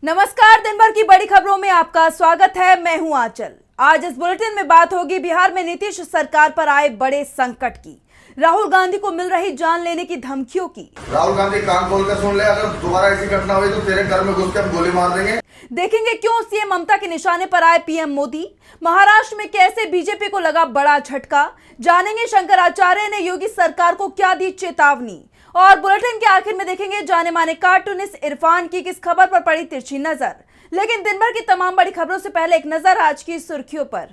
नमस्कार, दिन भर की बड़ी खबरों में आपका स्वागत है। मैं हूं आंचल। आज इस बुलेटिन में बात होगी बिहार में नीतीश सरकार पर आए बड़े संकट की, राहुल गांधी को मिल रही जान लेने की धमकियों की। राहुल गांधी कान खोल कर सुन ले, अगर दोबारा ऐसी घटना हुई तो तेरे घर में घुस के हम गोली मार देंगे। देखेंगे क्यों सीएम ममता के निशाने पर आए पीएम मोदी। महाराष्ट्र में कैसे बीजेपी को लगा बड़ा झटका। जानेंगे शंकराचार्य ने योगी सरकार को क्या दी चेतावनी। और बुलेटिन के आखिर में देखेंगे जाने माने कार्टूनिस्ट इरफान की किस खबर पर पड़ी तिरछी नजर। लेकिन दिन भर की तमाम बड़ी खबरों से पहले एक नजर आज की सुर्खियों पर।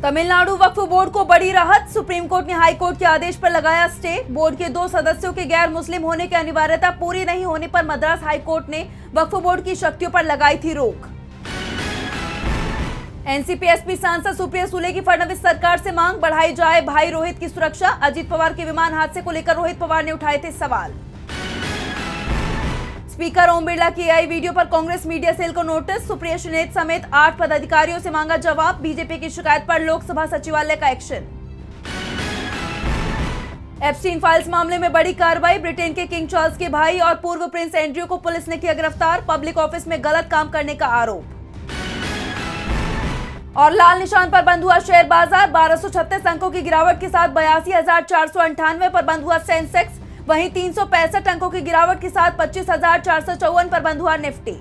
तमिलनाडु वक्फ बोर्ड को बड़ी राहत। सुप्रीम कोर्ट ने हाई कोर्ट के आदेश पर लगाया स्टे। बोर्ड के 2 सदस्यों के गैर मुस्लिम होने की अनिवार्यता पूरी नहीं होने पर मद्रास हाई कोर्ट ने वक्फ बोर्ड की शक्तियों पर लगाई थी रोक। एनसीपी एसपी सांसद सुप्रिया सुले की फडणवीस सरकार से मांग, बढ़ाई जाए भाई रोहित की सुरक्षा। अजीत पवार के विमान हादसे को लेकर रोहित पवार ने उठाए थे सवाल। स्पीकर ओम बिरला की आई वीडियो पर कांग्रेस मीडिया सेल को नोटिस। सुप्रिया सुलेत समेत 8 पदाधिकारियों से मांगा जवाब। बीजेपी की शिकायत पर लोकसभा सचिवालय का एक्शन। एप्स्टीन फाइल्स मामले में बड़ी कार्रवाई। ब्रिटेन के किंग चार्ल्स के भाई और पूर्व प्रिंस एंड्रयू को पुलिस ने किया गिरफ्तार। पब्लिक ऑफिस में गलत काम करने का आरोप। और लाल निशान पर बंद हुआ शेयर बाजार। 1236 अंकों की गिरावट के साथ 82,498 पर बंद हुआ सेंसेक्स। वहीं 365 अंकों की गिरावट के साथ 25,454 पर बंद हुआ निफ्टी।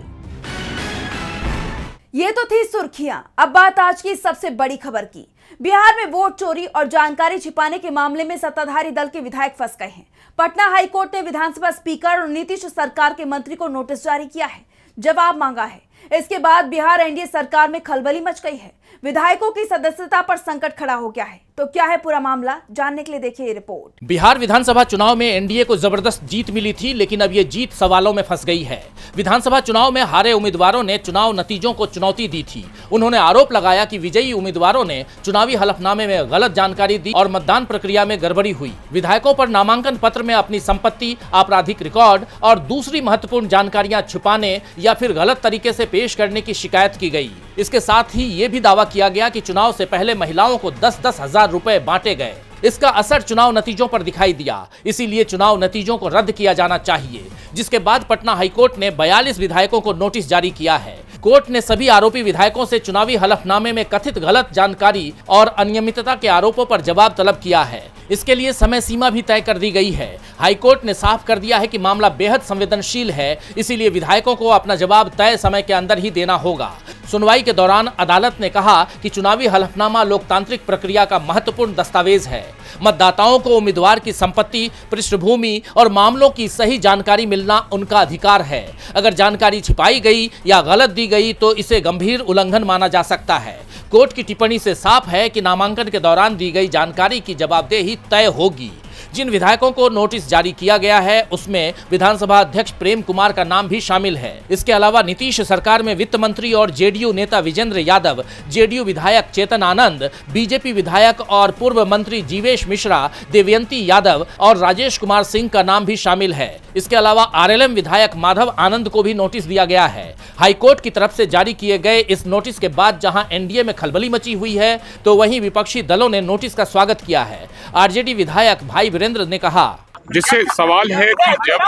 ये तो थी सुर्खियां। अब बात आज की सबसे बड़ी खबर की। बिहार में वोट चोरी और जानकारी छिपाने के मामले में सत्ताधारी दल के विधायक फंस गए हैं। पटना हाईकोर्ट ने विधानसभा स्पीकर और नीतीश सरकार के मंत्री को नोटिस जारी किया है, जवाब मांगा है। इसके बाद बिहार एनडीए सरकार में खलबली मच गई है। विधायकों की सदस्यता पर संकट खड़ा हो गया है। तो क्या है पूरा मामला, जानने के लिए देखिए ये रिपोर्ट। बिहार विधानसभा चुनाव में एनडीए को जबरदस्त जीत मिली थी, लेकिन अब ये जीत सवालों में फंस गई है। विधानसभा चुनाव में हारे उम्मीदवारों ने चुनाव नतीजों को चुनौती दी थी। उन्होंने आरोप लगाया कि विजयी उम्मीदवारों ने चुनावी हलफनामे में गलत जानकारी दी और मतदान प्रक्रिया में गड़बड़ी हुई। विधायकों पर नामांकन पत्र में अपनी संपत्ति, आपराधिक रिकॉर्ड और दूसरी महत्वपूर्ण जानकारियां छुपाने या फिर गलत तरीके से पेश करने की शिकायत की गई। इसके साथ ही ये भी दावा किया गया कि चुनाव से पहले महिलाओं को 10-10 हजार रुपए बांटे गए। इसका असर चुनाव नतीजों पर दिखाई दिया, इसीलिए चुनाव नतीजों को रद्द किया जाना चाहिए। जिसके बाद पटना हाईकोर्ट ने 42 विधायकों को नोटिस जारी किया है। कोर्ट ने सभी आरोपी विधायकों से चुनावी हलफनामे में कथित गलत जानकारी और अनियमितता के आरोपों पर जवाब तलब किया है। इसके लिए समय सीमा भी तय कर दी गई है। हाईकोर्ट ने साफ कर दिया है कि मामला बेहद संवेदनशील है, इसीलिए विधायकों को अपना जवाब तय समय के अंदर ही देना होगा। सुनवाई के दौरान अदालत ने कहा कि चुनावी हलफनामा लोकतांत्रिक प्रक्रिया का महत्वपूर्ण दस्तावेज है। मतदाताओं को उम्मीदवार की संपत्ति, पृष्ठभूमि और मामलों की सही जानकारी मिलना उनका अधिकार है। अगर जानकारी छिपाई गई या गलत दी गई तो इसे गंभीर उल्लंघन माना जा सकता है। कोर्ट की टिप्पणी से साफ है कि नामांकन के दौरान दी गई जानकारी की जवाबदेही तय होगी। जिन विधायकों को नोटिस जारी किया गया है उसमें विधानसभा अध्यक्ष प्रेम कुमार का नाम भी शामिल है। इसके अलावा नीतीश सरकार में वित्त मंत्री और जेडीयू नेता विजेंद्र यादव, जेडीयू विधायक चेतन आनंद, बीजेपी विधायक और पूर्व मंत्री जीवेश मिश्रा, देवयंती यादव और राजेश कुमार सिंह का नाम भी शामिल है। इसके अलावा आरएलएम विधायक माधव आनंद को भी नोटिस दिया गया है। हाईकोर्ट की तरफ से जारी किए गए इस नोटिस के बाद जहां एनडीए में खलबली मची हुई है, तो वहीं विपक्षी दलों ने नोटिस का स्वागत किया है। आरजेडी विधायक भाई वीरेंद्र ने कहा, जिससे सवाल है कि जब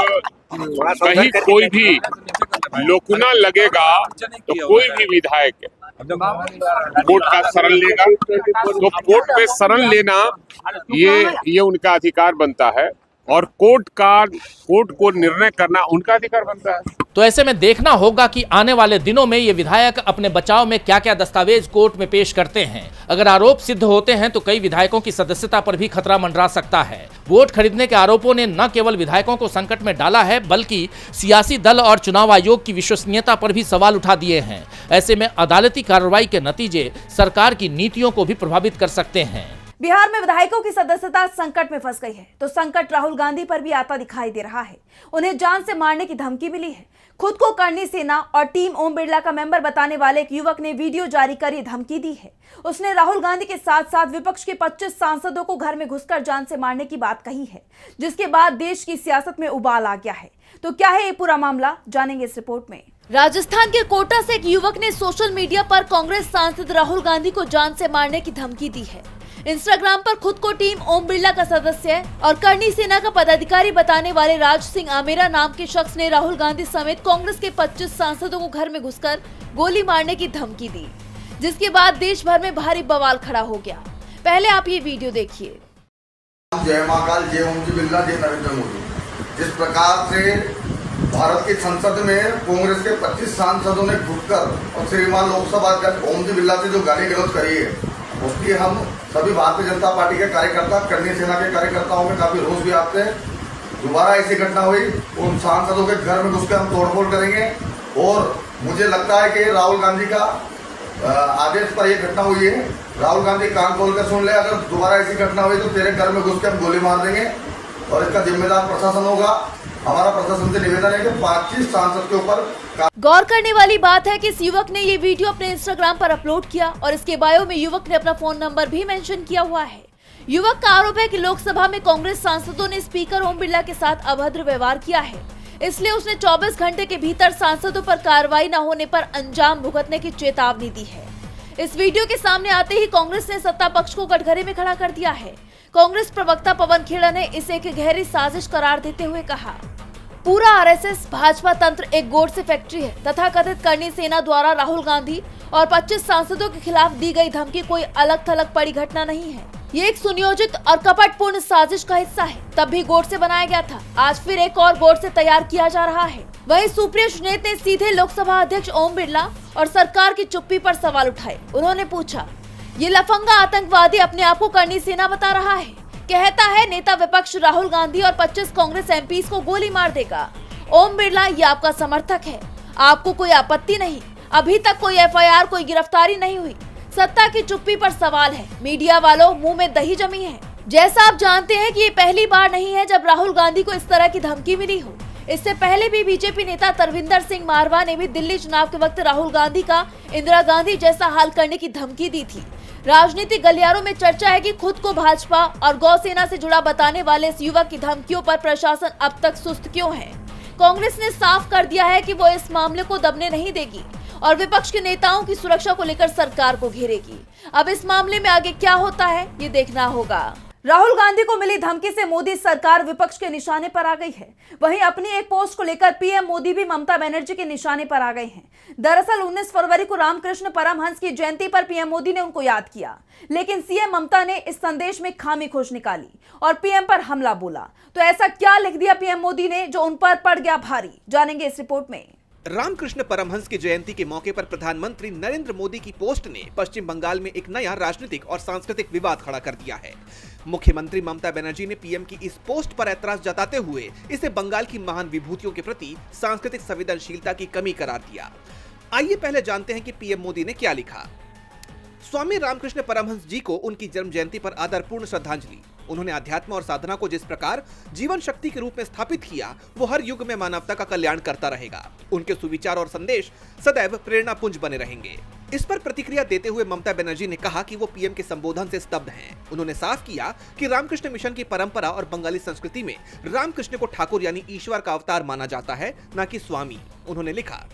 कहीं कोई भी लोकुना लगेगा तो कोई भी विधायक कोर्ट का शरण लेगा, तो कोर्ट पे शरण लेना ये उनका अधिकार बनता है और कोर्ट को निर्णय करना उनका अधिकार बनता है। तो ऐसे में देखना होगा कि आने वाले दिनों में ये विधायक अपने बचाव में क्या क्या दस्तावेज कोर्ट में पेश करते हैं। अगर आरोप सिद्ध होते हैं तो कई विधायकों की सदस्यता पर भी खतरा मंडरा सकता है। वोट खरीदने के आरोपों ने न केवल विधायकों को संकट में डाला है, बल्कि सियासी दल और चुनाव आयोग की विश्वसनीयता पर भी सवाल उठा दिए हैं। ऐसे में अदालती कार्रवाई के नतीजे सरकार की नीतियों को भी प्रभावित कर सकते हैं। बिहार में विधायकों की सदस्यता संकट में फंस गई है, तो संकट राहुल गांधी पर भी आता दिखाई दे रहा है। उन्हें जान से मारने की धमकी मिली है। खुद को करनी सेना और टीम ओम बिरला का मेंबर बताने वाले एक युवक ने वीडियो जारी कर ये धमकी दी है। उसने राहुल गांधी के साथ साथ विपक्ष के 25 सांसदों को घर में घुसकर जान से मारने की बात कही है, जिसके बाद देश की सियासत में उबाल आ गया है। तो क्या है ये पूरा मामला, जानेंगे इस रिपोर्ट में। राजस्थान के कोटा से एक युवक ने सोशल मीडिया पर कांग्रेस सांसद राहुल गांधी को जान से मारने की धमकी दी है। इंस्टाग्राम पर खुद को टीम ओम बिरला का सदस्य और करनी सेना का पदाधिकारी बताने वाले राज सिंह आमेरा नाम के शख्स ने राहुल गांधी समेत कांग्रेस के 25 सांसदों को घर में घुसकर गोली मारने की धमकी दी, जिसके बाद देश भर में भारी बवाल खड़ा हो गया। पहले आप ये वीडियो देखिए। जय महाकाल, जय ओम जी बिरला, जय नरेंद्र मोदी। जिस प्रकार से भारत की संसद में कांग्रेस के 25 सांसदों ने घुसकर और श्रीमान लोकसभा अध्यक्ष ओम जी बिरला से जो गाली गलौज करी है, उसकी हम सभी भारतीय जनता पार्टी के कार्यकर्ता, करनी सेना के कार्यकर्ताओं में काफी रोष भी आते हैं। दोबारा ऐसी घटना हुई, उन सांसदों के घर में घुसकर हम तोड़फोड़ करेंगे। और मुझे लगता है कि राहुल गांधी का आदेश पर यह घटना हुई है। राहुल गांधी कान खोल कर सुन ले, अगर दोबारा ऐसी घटना हुई तो तेरे घर में घुस के हम गोली मार देंगे और इसका जिम्मेदार प्रशासन होगा। हमारा प्रशासन से निवेदन है कि 25 सांसद के ऊपर। गौर करने वाली बात है कि इस युवक ने ये वीडियो अपने इंस्टाग्राम पर अपलोड किया और इसके बायो में युवक ने अपना फोन नंबर भी मेंशन किया हुआ है। युवक का आरोप है कि लोकसभा में कांग्रेस सांसदों ने स्पीकर ओम बिरला के साथ अभद्र व्यवहार किया है, इसलिए उसने 24 घंटे के भीतर सांसदों पर कार्रवाई न होने पर अंजाम भुगतने की चेतावनी दी है। इस वीडियो के सामने आते ही कांग्रेस ने सत्ता पक्ष को कटघरे में खड़ा कर दिया है। कांग्रेस प्रवक्ता पवन खेड़ा ने इसे एक गहरी साजिश करार देते हुए कहा, पूरा आरएसएस भाजपा तंत्र एक गोड से फैक्ट्री है। तथा कथित करनी सेना द्वारा राहुल गांधी और 25 सांसदों के खिलाफ दी गई धमकी कोई अलग थलग पड़ी घटना नहीं है। ये एक सुनियोजित और कपटपूर्ण साजिश का हिस्सा है। तब भी गोड से बनाया गया था, आज फिर एक और गोड से तैयार किया जा रहा है। वहीं सुप्रिया सुनेत ने सीधे लोकसभा अध्यक्ष ओम बिरला और सरकार की चुप्पी पर सवाल उठाए। उन्होंने पूछा, ये लफंगा आतंकवादी अपने आप को करनी सेना बता रहा है, कहता है नेता विपक्ष राहुल गांधी और 25 कांग्रेस एमपीज को गोली मार देगा। ओम बिरला ये आपका समर्थक है, आपको कोई आपत्ति नहीं। अभी तक कोई एफआईआर, कोई गिरफ्तारी नहीं हुई। सत्ता की चुप्पी पर सवाल है। मीडिया वालों, मुंह में दही जमी है। जैसा आप जानते हैं कि ये पहली बार नहीं है जब राहुल गांधी को इस तरह की धमकी मिली हो। इससे पहले भी बीजेपी नेता तरविंदर सिंह मारवा ने भी दिल्ली चुनाव के वक्त राहुल गांधी का इंदिरा गांधी जैसा हाल करने की धमकी दी थी। राजनीतिक गलियारों में चर्चा है कि खुद को भाजपा और गौ सेना से जुड़ा बताने वाले इस युवक की धमकियों पर प्रशासन अब तक सुस्त क्यों है। कांग्रेस ने साफ कर दिया है कि वो इस मामले को दबने नहीं देगी और विपक्ष के नेताओं की सुरक्षा को लेकर सरकार को घेरेगी। अब इस मामले में आगे क्या होता है, ये देखना होगा। राहुल गांधी को मिली धमकी से मोदी सरकार विपक्ष के निशाने पर आ गई है। वहीं अपनी एक पोस्ट को लेकर पीएम मोदी भी ममता बनर्जी के निशाने पर आ गए हैं। दरअसल 19 फरवरी को रामकृष्ण परमहंस की जयंती पर पीएम मोदी ने उनको याद किया, लेकिन सीएम ममता ने इस संदेश में खामी खोज निकाली और पीएम पर हमला बोला। तो ऐसा क्या लिख दिया पीएम मोदी ने जो उन पर पड़ गया भारी, जानेंगे इस रिपोर्ट में। रामकृष्ण परमहंस की जयंती के मौके पर प्रधानमंत्री नरेंद्र मोदी की पोस्ट ने पश्चिम बंगाल में एक नया राजनीतिक और सांस्कृतिक विवाद खड़ा कर दिया है। मुख्यमंत्री ममता बनर्जी ने पीएम की इस पोस्ट पर ऐतराज जताते हुए इसे बंगाल की महान विभूतियों के प्रति सांस्कृतिक संवेदनशीलता की कमी करार दिया। आइए पहले जानते हैं कि पीएम मोदी ने क्या लिखा। स्वामी रामकृष्ण परमहंस जी को उनकी जन्म जयंती पर आदरपूर्ण श्रद्धांजलि। उन्होंने अध्यात्म और साधना को जिस प्रकार जीवन शक्ति के रूप में स्थापित किया, वो हर युग में मानवता का कल्याण करता रहेगा। उनके सुविचार और संदेश सदैव प्रेरणापुंज बने रहेंगे। इस पर प्रतिक्रिया देते हुए ममता बनर्जी ने कहा कि वो पीएम के संबोधन से स्तब्ध हैं। उन्होंने साफ किया कि रामकृष्ण मिशन की परंपरा और बंगाली संस्कृति में रामकृष्ण को ठाकुर यानी ईश्वर का अवतार माना जाता है, न कि स्वामी। उन्होंने लिखा,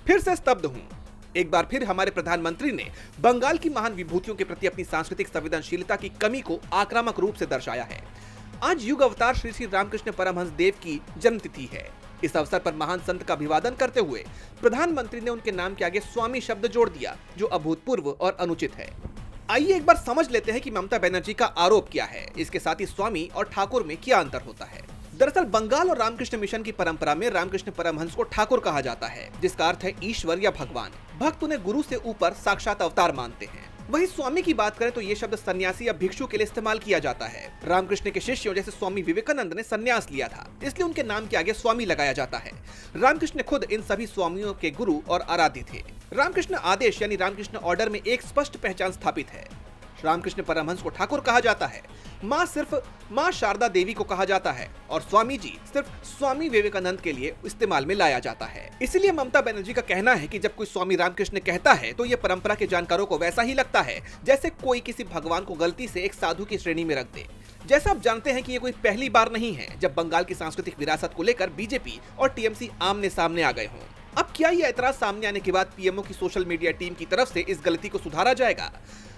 फिर से स्तब्ध हूँ। एक बार फिर हमारे प्रधानमंत्री ने बंगाल की महान विभूतियों के प्रति अपनी सांस्कृतिक संवेदनशीलता की कमी को आक्रामक रूप से दर्शाया है। आज युग अवतार श्री श्री रामकृष्ण परमहंस देव की जन्मतिथि है। इस अवसर पर महान संत का अभिवादन करते हुए प्रधानमंत्री ने उनके नाम के आगे स्वामी शब्द जोड़ दिया, जो अभूतपूर्व और अनुचित है। आइए एक बार समझ लेते हैं कि ममता बनर्जी का आरोप क्या है, इसके साथ ही स्वामी और ठाकुर में क्या अंतर होता है। दरअसल बंगाल और रामकृष्ण मिशन की परंपरा में रामकृष्ण परमहंस को ठाकुर कहा जाता है, जिसका अर्थ है ईश्वर या भगवान। भक्त उन्हें गुरु से ऊपर साक्षात अवतार मानते हैं। वहीं स्वामी की बात करें तो ये शब्द सन्यासी या भिक्षु के लिए इस्तेमाल किया जाता है। रामकृष्ण के शिष्यों जैसे स्वामी विवेकानंद ने सन्यास लिया था, इसलिए उनके नाम के आगे स्वामी लगाया जाता है। रामकृष्ण खुद इन सभी स्वामियों के गुरु और आराध्य थे। रामकृष्ण आदेश यानी रामकृष्ण ऑर्डर में एक स्पष्ट पहचान स्थापित है। रामकृष्ण परमहंस को ठाकुर कहा जाता है, माँ सिर्फ माँ शारदा देवी को कहा जाता है और स्वामी जी सिर्फ स्वामी विवेकानंद के लिए इस्तेमाल में लाया जाता है। इसलिए ममता बनर्जी का कहना है कि जब कोई स्वामी रामकृष्ण कहता है तो ये परंपरा के जानकारों को वैसा ही लगता है जैसे कोई किसी भगवान को गलती से एक साधु की श्रेणी में रख दे। जैसा आप जानते हैं कि ये कोई पहली बार नहीं है जब बंगाल की सांस्कृतिक विरासत को लेकर बीजेपी और टीएमसी आमने सामने आ गए हों। अब क्या ये ऐतराज सामने आने के बाद पीएमओ की सोशल मीडिया टीम की तरफ से इस गलती को सुधारा जाएगा?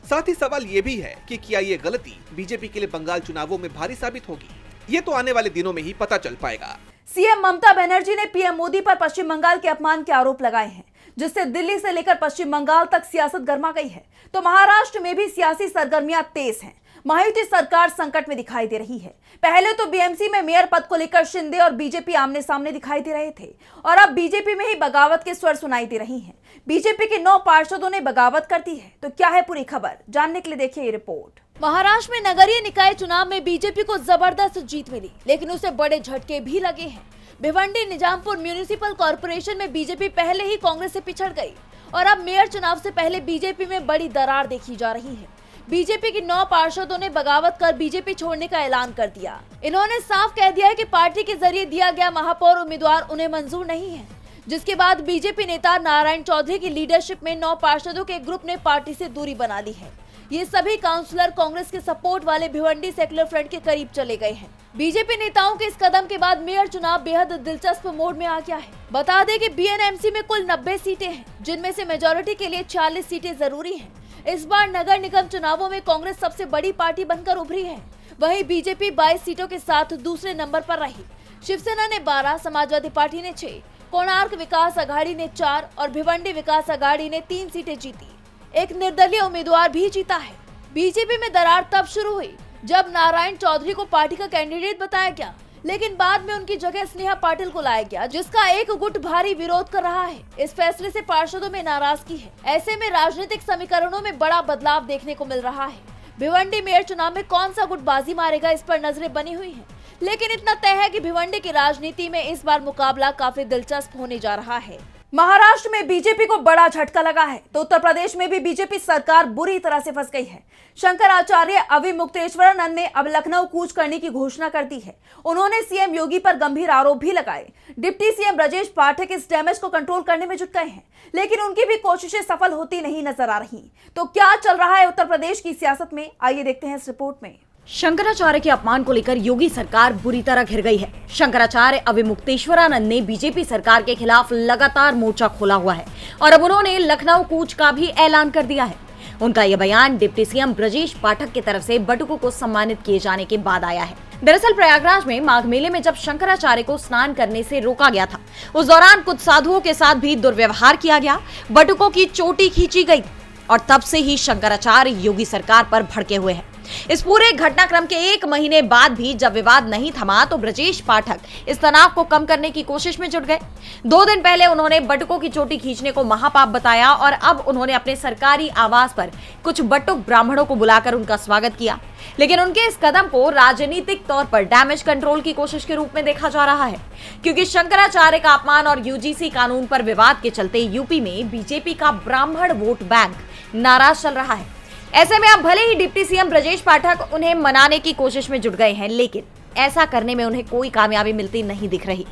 साथ ही सवाल ये भी है कि क्या ये गलती बीजेपी के लिए बंगाल चुनावों में भारी साबित होगी, ये तो आने वाले दिनों में ही पता चल पाएगा। सीएम ममता बनर्जी ने पीएम मोदी पर पश्चिम बंगाल के अपमान के आरोप लगाए हैं, जिससे दिल्ली से लेकर पश्चिम बंगाल तक सियासत गर्मा गई है। तो महाराष्ट्र में भी सियासी सरगर्मियां तेज हैं। महायुति सरकार संकट में दिखाई दे रही है। पहले तो बीएमसी में मेयर पद को लेकर शिंदे और बीजेपी आमने सामने दिखाई दे रहे थे और अब बीजेपी में ही बगावत के स्वर सुनाई दे रही हैं। बीजेपी के 9 पार्षदों ने बगावत कर दी है। तो क्या है पूरी खबर, जानने के लिए देखिए ये रिपोर्ट। महाराष्ट्र में नगरीय निकाय चुनाव में बीजेपी को जबरदस्त जीत मिली, लेकिन उसे बड़े झटके भी लगे हैं। भिवंडी निजामपुर म्यूनिसिपल कॉर्पोरेशन में बीजेपी पहले ही कांग्रेस से पिछड़ गई और अब मेयर चुनाव से पहले बीजेपी में बड़ी दरार देखी जा रही है। बीजेपी के 9 पार्षदों ने बगावत कर बीजेपी छोड़ने का ऐलान कर दिया। इन्होंने साफ कह दिया है कि पार्टी के जरिए दिया गया महापौर उम्मीदवार उन्हें मंजूर नहीं है, जिसके बाद बीजेपी नेता नारायण चौधरी की लीडरशिप में 9 पार्षदों के ग्रुप ने पार्टी से दूरी बना ली है। ये सभी काउंसलर कांग्रेस के सपोर्ट वाले भिवंडी सेक्युलर फ्रंट के करीब चले गए हैं। बीजेपी नेताओं के इस कदम के बाद मेयर चुनाव बेहद दिलचस्प मोड़ में आ गया है। बता दें कि बीएनएमसी में कुल 90 सीटें हैं, जिनमें से मेजोरिटी के लिए 40 सीटें जरूरी हैं। इस बार नगर निगम चुनावों में कांग्रेस सबसे बड़ी पार्टी बनकर उभरी है। वहीं बीजेपी 22 सीटों के साथ दूसरे नंबर पर रही। शिवसेना ने 12, समाजवादी पार्टी ने 6, कोणार्क विकास अघाड़ी ने 4 और भिवंडी विकास अघाड़ी ने 3 सीटें जीती। एक निर्दलीय उम्मीदवार भी जीता है। बीजेपी में दरार तब शुरू हुई जब नारायण चौधरी को पार्टी का कैंडिडेट बताया गया, लेकिन बाद में उनकी जगह स्नेहा पाटिल को लाया गया, जिसका एक गुट भारी विरोध कर रहा है। इस फैसले से पार्षदों में नाराजगी है। ऐसे में राजनीतिक समीकरणों में बड़ा बदलाव देखने को मिल रहा है। भिवंडी मेयर चुनाव में कौन सा गुट बाजी मारेगा, इस पर नजरें बनी हुई हैं। लेकिन इतना तय है कि भिवंडी की राजनीति में इस बार मुकाबला काफी दिलचस्प होने जा रहा है। महाराष्ट्र में बीजेपी को बड़ा झटका लगा है, तो उत्तर प्रदेश में भी बीजेपी सरकार बुरी तरह से फंस गई है। शंकराचार्य अविमुक्तेश्वरानंद ने अब लखनऊ कूच करने की घोषणा कर दी है। उन्होंने सीएम योगी पर गंभीर आरोप भी लगाए। डिप्टी सीएम ब्रजेश पाठक इस डैमेज को कंट्रोल करने में जुट गए हैं, लेकिन उनकी भी कोशिशें सफल होती नहीं नजर आ रही। तो क्या चल रहा है उत्तर प्रदेश की सियासत में, आइए देखते हैं इस रिपोर्ट में। शंकराचार्य के अपमान को लेकर योगी सरकार बुरी तरह घिर गई है। शंकराचार्य अविमुक्तेश्वरानंद ने बीजेपी सरकार के खिलाफ लगातार मोर्चा खोला हुआ है और अब उन्होंने लखनऊ कूच का भी ऐलान कर दिया है। उनका यह बयान डिप्टी सीएम ब्रजेश पाठक की तरफ से बटुकों को सम्मानित किए जाने के बाद आया है। दरअसल प्रयागराज में माघ मेले में जब शंकराचार्य को स्नान करने से रोका गया था, उस दौरान कुछ साधुओं के साथ भी दुर्व्यवहार किया गया, बटुकों की चोटी खींची गई और तब से ही शंकराचार्य योगी सरकार पर भड़के हुए हैं। इस पूरे घटनाक्रम के 1 महीने बाद भी जब विवाद नहीं थमा तो ब्रजेश पाठक इस तनाव को कम करने की कोशिश में जुट गए। 2 दिन पहले उन्होंने बटुकों की चोटी खींचने को महापाप बताया और अब उन्होंने अपने सरकारी आवास पर कुछ बटुक ब्राह्मणों को बुलाकर उनका स्वागत किया। लेकिन उनके इस कदम को राजनीतिक तौर पर डैमेज कंट्रोल की कोशिश के रूप में देखा जा रहा है, क्योंकि शंकराचार्य का अपमान और यूजीसी कानून पर विवाद के चलते यूपी में बीजेपी का ब्राह्मण वोट बैंक नाराज चल रहा है। ऐसे में अब भले ही डिप्टी सीएम ब्रजेश पाठक उन्हें मनाने की कोशिश में जुट गए हैं, लेकिन ऐसा करने में उन्हें कोई कामयाबी मिलती नहीं दिख रही।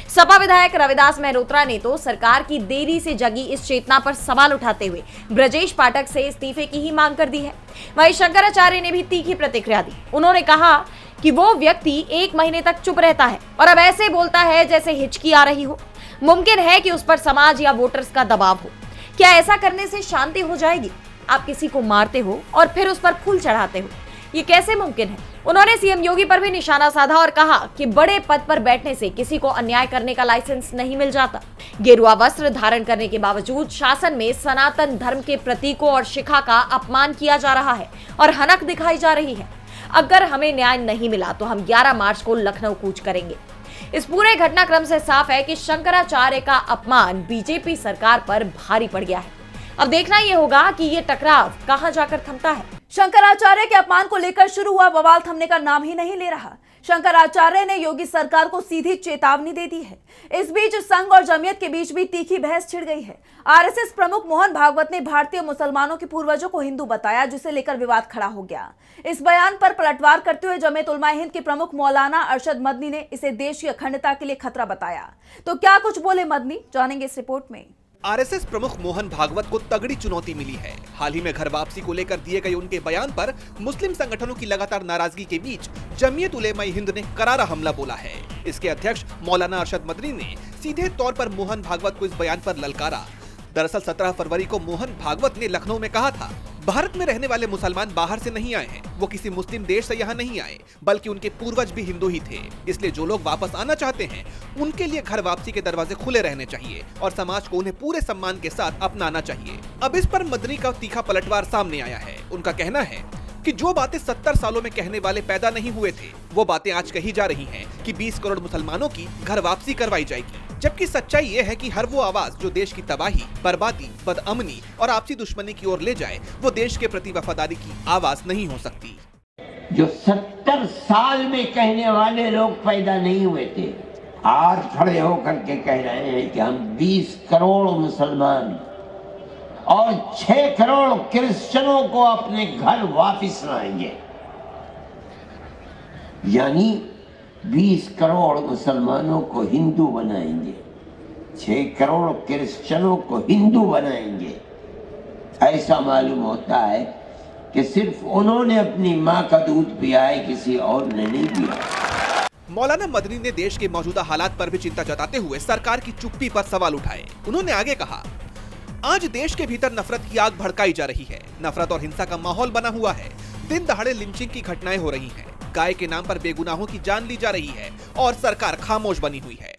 सपा विधायक रविदास मेहरोत्रा ने तो सरकार की देरी से जगी इस चेतना पर सवाल उठाते हुए ब्रजेश पाठक से इस्तीफे की ही मांग कर दी है। वहीं शंकराचार्य ने भी तीखी प्रतिक्रिया दी। उन्होंने कहा कि वो व्यक्ति 1 महीने तक चुप रहता है और अब ऐसे बोलता है जैसे हिचकी आ रही हो। मुमकिन है कि उस पर समाज या वोटर्स का दबाव हो। क्या ऐसा करने से शांति हो जाएगी? आप किसी को मारते हो और फिर उस पर फूल चढ़ाते हो, ये कैसे मुमकिन है? उन्होंने सीएम योगी पर भी निशाना साधा और कहा कि बड़े पद पर बैठने से किसी को अन्याय करने का लाइसेंस नहीं मिल जाता। गेरुआ वस्त्र धारण करने के बावजूद शासन में सनातन धर्म के प्रतीकों और शिखा का अपमान किया जा रहा है और हनक दिखाई जा रही है। अगर हमें न्याय नहीं मिला तो हम 11 मार्च को लखनऊ कूच करेंगे। इस पूरे घटनाक्रम से साफ है कि शंकराचार्य का अपमान बीजेपी सरकार पर भारी पड़ गया है। अब देखना यह होगा कि ये टकराव कहां जाकर थमता है। शंकराचार्य के अपमान को लेकर शुरू हुआ बवाल थमने का नाम ही नहीं ले रहा। शंकराचार्य ने योगी सरकार को सीधी चेतावनी दे दी है। इस बीच संघ और जमीयत के बीच भी तीखी बहस छिड़ गई है। आरएसएस प्रमुख मोहन भागवत ने भारतीय मुसलमानों के पूर्वजों को हिंदू बताया, जिसे लेकर विवाद खड़ा हो गया। इस बयान पर पलटवार करते हुए जमीयत उलमा हिंद के प्रमुख मौलाना अरशद मदनी ने इसे देश की अखंडता के लिए खतरा बताया। तो क्या कुछ बोले मदनी, जानेंगे इस रिपोर्ट में। आरएसएस प्रमुख मोहन भागवत को तगड़ी चुनौती मिली है। हाल ही में घर वापसी को लेकर दिए गए उनके बयान पर मुस्लिम संगठनों की लगातार नाराजगी के बीच जमीयत उलेमा हिंद ने करारा हमला बोला है। इसके अध्यक्ष मौलाना अरशद मदनी ने सीधे तौर पर मोहन भागवत को इस बयान पर ललकारा। दरअसल 17 फरवरी को मोहन भागवत ने लखनऊ में कहा था, भारत में रहने वाले मुसलमान बाहर से नहीं आए हैं, वो किसी मुस्लिम देश से यहाँ नहीं आए, बल्कि उनके पूर्वज भी हिंदू ही थे। इसलिए जो लोग वापस आना चाहते हैं, उनके लिए घर वापसी के दरवाजे खुले रहने चाहिए और समाज को उन्हें पूरे सम्मान के साथ अपनाना चाहिए। अब इस पर मदनी का तीखा पलटवार सामने आया है। उनका कहना है कि जो बातें 70 सालों में कहने वाले पैदा नहीं हुए थे, वो बातें आज कही जा रही हैं कि 20 करोड़ मुसलमानों की घर वापसी करवाई जाएगी। जबकि सच्चाई ये है कि हर वो आवाज जो देश की तबाही, बर्बादी, बदअमनी और आपसी दुश्मनी की ओर ले जाए, वो देश के प्रति वफादारी की आवाज नहीं हो सकती। जो 70 साल में कहने वाले लोग पैदा नहीं हुए थे, आज खड़े होकर के कह रहे हैं कि हम 20 करोड़ मुसलमान और 6 करोड़ क्रिश्चियनों को अपने घर वापस लाएंगे। यानी 20 करोड़ मुसलमानों को हिंदू बनाएंगे, 6 करोड़ क्रिश्चियनों को हिंदू बनाएंगे। ऐसा मालूम होता है कि सिर्फ उन्होंने अपनी माँ का दूध पिया है, किसी और ने नहीं पिया। मौलाना मदनी ने देश के मौजूदा हालात पर भी चिंता जताते हुए सरकार की चुप्पी पर सवाल उठाए। उन्होंने आगे कहा, आज देश के भीतर नफरत की आग भड़काई जा रही है। नफरत और हिंसा का माहौल बना हुआ है। दिन दहाड़े लिंचिंग की घटनाएं हो रही हैं। गाय के नाम पर बेगुनाहों की जान ली जा रही है और सरकार खामोश बनी हुई है।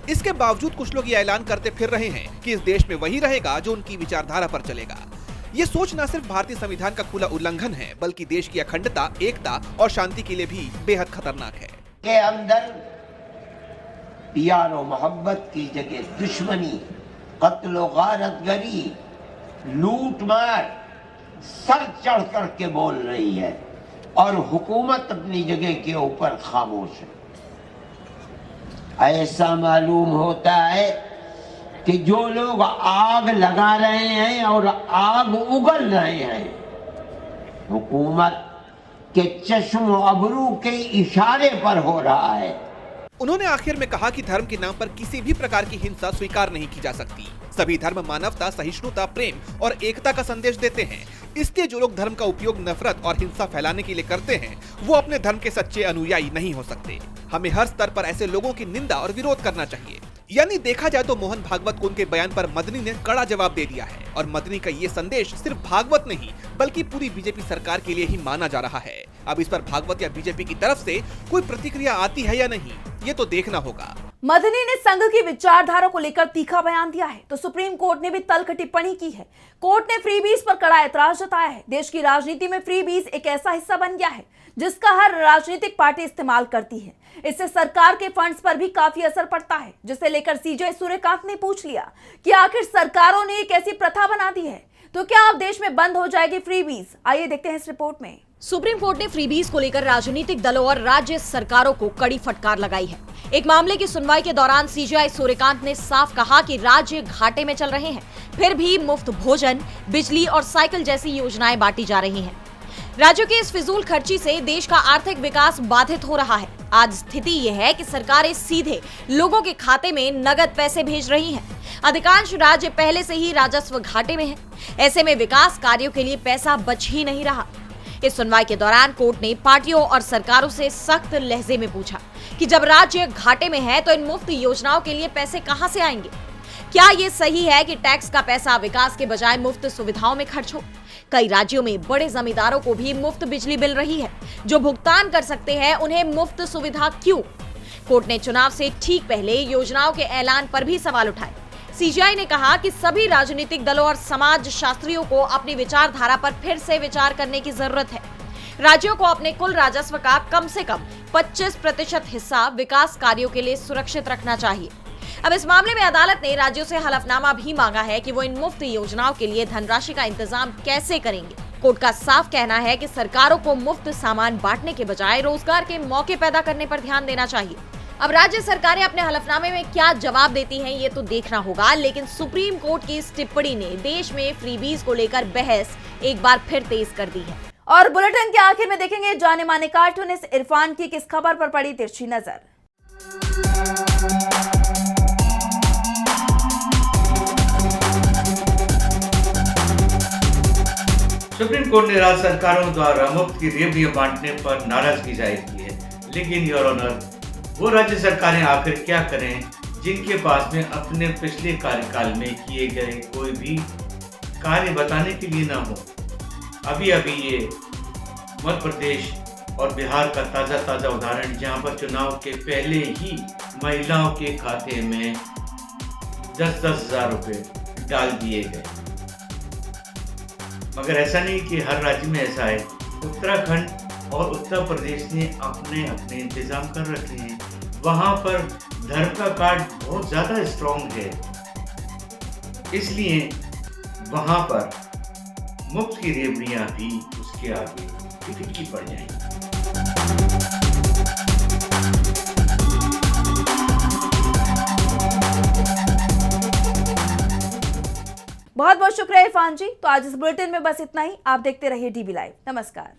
इसके बावजूद कुछ लोग ये ऐलान करते फिर रहे हैं कि इस देश में वही रहेगा जो उनकी विचारधारा पर चलेगा। ये सोच न सिर्फ भारतीय संविधान का खुला उल्लंघन है, बल्कि देश की अखंडता, एकता और शांति के लिए भी बेहद खतरनाक है। के अंदर प्यार और मोहब्बत की जगह दुश्मनी, कत्ल गारतगरी, लूट मार सर चढ़ कर के बोल रही है और हुकूमत अपनी जगह के ऊपर खामोश है। ऐसा मालूम होता है कि जो लोग आग लगा रहे हैं और आग उगल रहे हैं, हुकूमत के चश्म अबरू के इशारे पर हो रहा है। उन्होंने आखिर में कहा कि धर्म के नाम पर किसी भी प्रकार की हिंसा स्वीकार नहीं की जा सकती। सभी धर्म मानवता, सहिष्णुता, प्रेम और एकता का संदेश देते हैं। इसलिए जो लोग धर्म का उपयोग नफरत और हिंसा फैलाने के लिए करते हैं, वो अपने धर्म के सच्चे अनुयायी नहीं हो सकते। हमें हर स्तर पर ऐसे लोगों की निंदा और विरोध करना चाहिए। यानी देखा जाए तो मोहन भागवत को उनके बयान पर मदनी ने कड़ा जवाब दे दिया है और मदनी का ये संदेश सिर्फ भागवत नहीं, बल्कि पूरी बीजेपी सरकार के लिए ही माना जा रहा है। अब इस पर भागवत या बीजेपी की तरफ से कोई प्रतिक्रिया आती है या नहीं, ये तो देखना होगा। मदनी ने संघ की विचारधारा को लेकर तीखा बयान दिया है तो सुप्रीम कोर्ट ने भी तल्ख टिप्पणी की है। कोर्ट ने फ्रीबीज पर कड़ा ऐतराज जताया है। देश की राजनीति में फ्रीबीज एक ऐसा हिस्सा बन गया है जिसका हर राजनीतिक पार्टी इस्तेमाल करती है। इससे सरकार के फंड्स पर भी काफी असर पड़ता है, जिसे लेकर सीजे सूर्यकांत ने पूछ लिया कि आखिर सरकारों ने एक ऐसी प्रथा बना दी है तो क्या अब देश में बंद हो जाएगी फ्रीबीज? आइए देखते हैं इस रिपोर्ट में। सुप्रीम कोर्ट ने फ्रीबीज को लेकर राजनीतिक दलों और राज्य सरकारों को कड़ी फटकार लगाई है। एक मामले की सुनवाई के दौरान सीजेआई सूर्यकांत ने साफ कहा कि राज्य घाटे में चल रहे हैं, फिर भी मुफ्त भोजन, बिजली और साइकिल जैसी योजनाएं बांटी जा रही हैं। राज्यों की इस फिजूल खर्ची से देश का आर्थिक विकास बाधित हो रहा है। आज स्थिति यह है कि सरकारें सीधे लोगों के खाते में नगद पैसे भेज रही हैं। अधिकांश राज्य पहले से ही राजस्व घाटे में हैं। ऐसे में विकास कार्यों के लिए पैसा बच ही नहीं रहा। इस सुनवाई के दौरान कोर्ट ने पार्टियों और सरकारों से सख्त लहजे में पूछा कि जब राज्य घाटे में है तो इन मुफ्त योजनाओं के लिए पैसे कहां से आएंगे? क्या ये सही है कि टैक्स का पैसा विकास के बजाय मुफ्त सुविधाओं में खर्च हो? कई राज्यों में बड़े जमींदारों को भी मुफ्त बिजली मिल रही है। जो भुगतान कर सकते हैं उन्हें मुफ्त सुविधा क्यों? कोर्ट ने चुनाव से ठीक पहले योजनाओं के ऐलान पर भी सवाल उठाए। सीजेआई ने कहा कि सभी राजनीतिक दलों और समाज शास्त्रियों को अपनी विचारधारा पर फिर से विचार करने की जरूरत है। राज्यों को अपने कुल राजस्व का कम से कम 25% हिस्सा विकास कार्यों के लिए सुरक्षित रखना चाहिए। अब इस मामले में अदालत ने राज्यों से हलफनामा भी मांगा है कि वो इन मुफ्त योजनाओं के लिए धनराशि का इंतजाम कैसे करेंगे। कोर्ट का साफ कहना है कि सरकारों को मुफ्त सामान बांटने के बजाय रोजगार के मौके पैदा करने पर ध्यान देना चाहिए। अब राज्य सरकारें अपने हलफनामे में क्या जवाब देती हैं ये तो देखना होगा, लेकिन सुप्रीम कोर्ट की इस टिप्पणी ने देश में फ्रीबीज को लेकर बहस एक बार फिर तेज कर दी है। और बुलेटिन के आखिर में देखेंगे जाने माने कार्टूनिस्ट इरफान की किस खबर पर पड़ी तिरछी नजर। सुप्रीम कोर्ट ने राज्य सरकारों द्वारा मुफ्त की रेवड़ियां बांटने पर नाराजगी जाहिर की है, लेकिन योर ऑनर, वो राज्य सरकारें आखिर क्या करें जिनके पास में अपने पिछले कार्यकाल में किए गए कोई भी कार्य बताने के लिए ना हो। अभी अभी ये मध्य प्रदेश और बिहार का ताज़ा उदाहरण, जहां पर चुनाव के पहले ही महिलाओं के खाते में 10-10 हज़ार रुपये डाल दिए गए। मगर ऐसा नहीं कि हर राज्य में ऐसा है। उत्तराखंड और उत्तर प्रदेश ने अपने इंतजाम कर रखे हैं। वहां पर धर्म का कार्ड बहुत ज़्यादा स्ट्रॉन्ग है, इसलिए वहां पर मुफ्त की रेवड़ियां भी उसके आगे फीकी पड़ जाएंगी। बहुत बहुत शुक्रिया इरफान जी। तो आज इस बुलेटिन में बस इतना ही। आप देखते रहिए DB लाइव। नमस्कार।